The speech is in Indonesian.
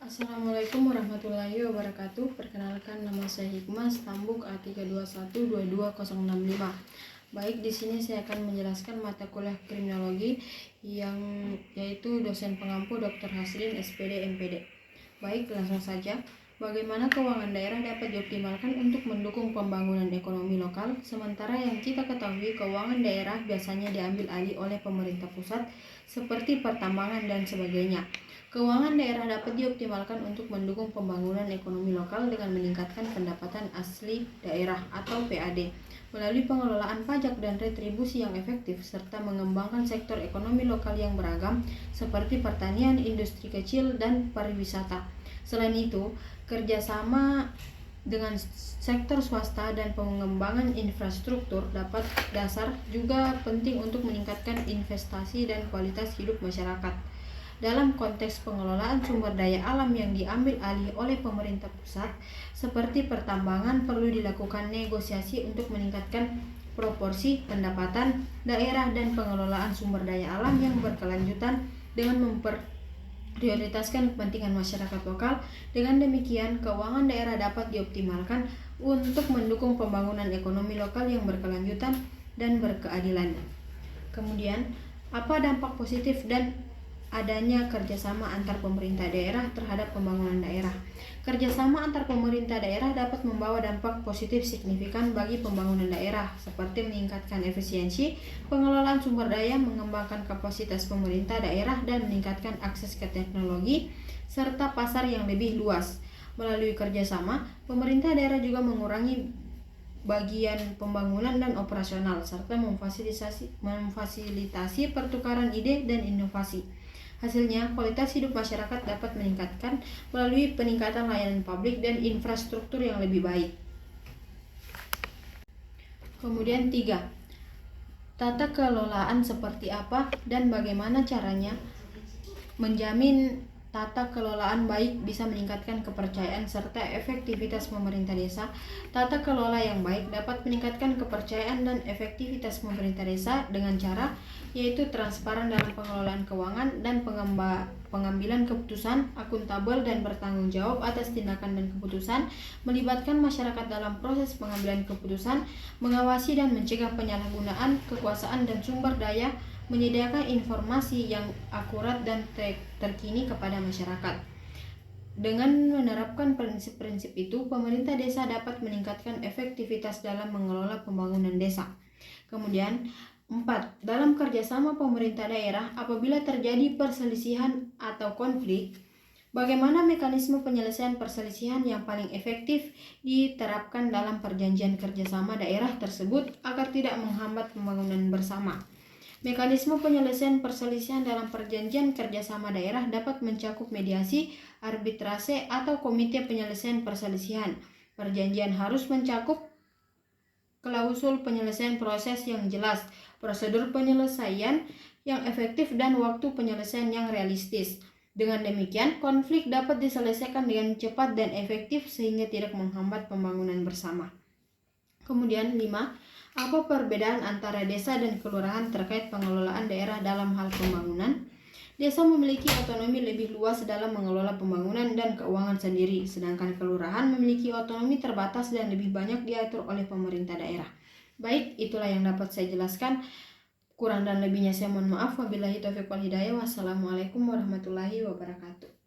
Assalamualaikum warahmatullahi wabarakatuh. Perkenalkan, nama saya Hikmah, stambuk A321222065. Baik, di sini saya akan menjelaskan mata kuliah kriminologi yaitu dosen pengampu Dr. Hasrin SPD MPD. Baik, langsung saja. Bagaimana keuangan daerah dapat dioptimalkan untuk mendukung pembangunan ekonomi lokal, sementara yang kita ketahui keuangan daerah biasanya diambil alih oleh pemerintah pusat seperti pertambangan dan sebagainya. Keuangan daerah dapat dioptimalkan untuk mendukung pembangunan ekonomi lokal dengan meningkatkan pendapatan asli daerah atau PAD melalui pengelolaan pajak dan retribusi yang efektif serta mengembangkan sektor ekonomi lokal yang beragam seperti pertanian, industri kecil, dan pariwisata. Selain itu, kerjasama dengan sektor swasta dan pengembangan infrastruktur dapat dasar juga penting untuk meningkatkan investasi dan kualitas hidup masyarakat. Dalam konteks pengelolaan sumber daya alam yang diambil alih oleh pemerintah pusat, seperti pertambangan, perlu dilakukan negosiasi untuk meningkatkan proporsi pendapatan daerah dan pengelolaan sumber daya alam yang berkelanjutan dengan memprioritaskan kepentingan masyarakat lokal. Dengan demikian, keuangan daerah dapat dioptimalkan untuk mendukung pembangunan ekonomi lokal yang berkelanjutan dan berkeadilan. Kemudian, apa dampak positif dan adanya kerjasama antar pemerintah daerah terhadap pembangunan daerah? Kerjasama antar pemerintah daerah dapat membawa dampak positif signifikan bagi pembangunan daerah, seperti meningkatkan efisiensi pengelolaan sumber daya, mengembangkan kapasitas pemerintah daerah, dan meningkatkan akses ke teknologi serta pasar yang lebih luas. Melalui kerjasama, pemerintah daerah juga mengurangi bagian pembangunan dan operasional, serta memfasilitasi pertukaran ide dan inovasi. Hasilnya, kualitas hidup masyarakat dapat meningkatkan melalui peningkatan layanan publik dan infrastruktur yang lebih baik. Kemudian 3. Tata kelolaan seperti apa dan bagaimana caranya menjamin tata kelolaan baik bisa meningkatkan kepercayaan serta efektivitas pemerintah desa. Tata kelola yang baik dapat meningkatkan kepercayaan dan efektivitas pemerintah desa dengan cara yaitu transparan dalam pengelolaan keuangan dan pengambilan keputusan, akuntabel dan bertanggung jawab atas tindakan dan keputusan, melibatkan masyarakat dalam proses pengambilan keputusan, mengawasi dan mencegah penyalahgunaan kekuasaan dan sumber daya, menyediakan informasi yang akurat dan terkini kepada masyarakat. Dengan menerapkan prinsip-prinsip itu, pemerintah desa dapat meningkatkan efektivitas dalam mengelola pembangunan desa. Kemudian 4. Dalam kerjasama pemerintah daerah, apabila terjadi perselisihan atau konflik, bagaimana mekanisme penyelesaian perselisihan yang paling efektif diterapkan dalam perjanjian kerjasama daerah tersebut agar tidak menghambat pembangunan bersama. Mekanisme penyelesaian perselisihan dalam perjanjian kerjasama daerah dapat mencakup mediasi, arbitrase, atau komite penyelesaian perselisihan. Perjanjian harus mencakup klausul penyelesaian proses yang jelas, prosedur penyelesaian yang efektif, dan waktu penyelesaian yang realistis. Dengan demikian, konflik dapat diselesaikan dengan cepat dan efektif sehingga tidak menghambat pembangunan bersama. Kemudian 5. Apa perbedaan antara desa dan kelurahan terkait pengelolaan daerah dalam hal pembangunan? Desa memiliki otonomi lebih luas dalam mengelola pembangunan dan keuangan sendiri, sedangkan kelurahan memiliki otonomi terbatas dan lebih banyak diatur oleh pemerintah daerah. Baik, itulah yang dapat saya jelaskan. Kurang dan lebihnya saya mohon maaf. Wabillahi taufiq wal hidayah. Wassalamualaikum warahmatullahi wabarakatuh.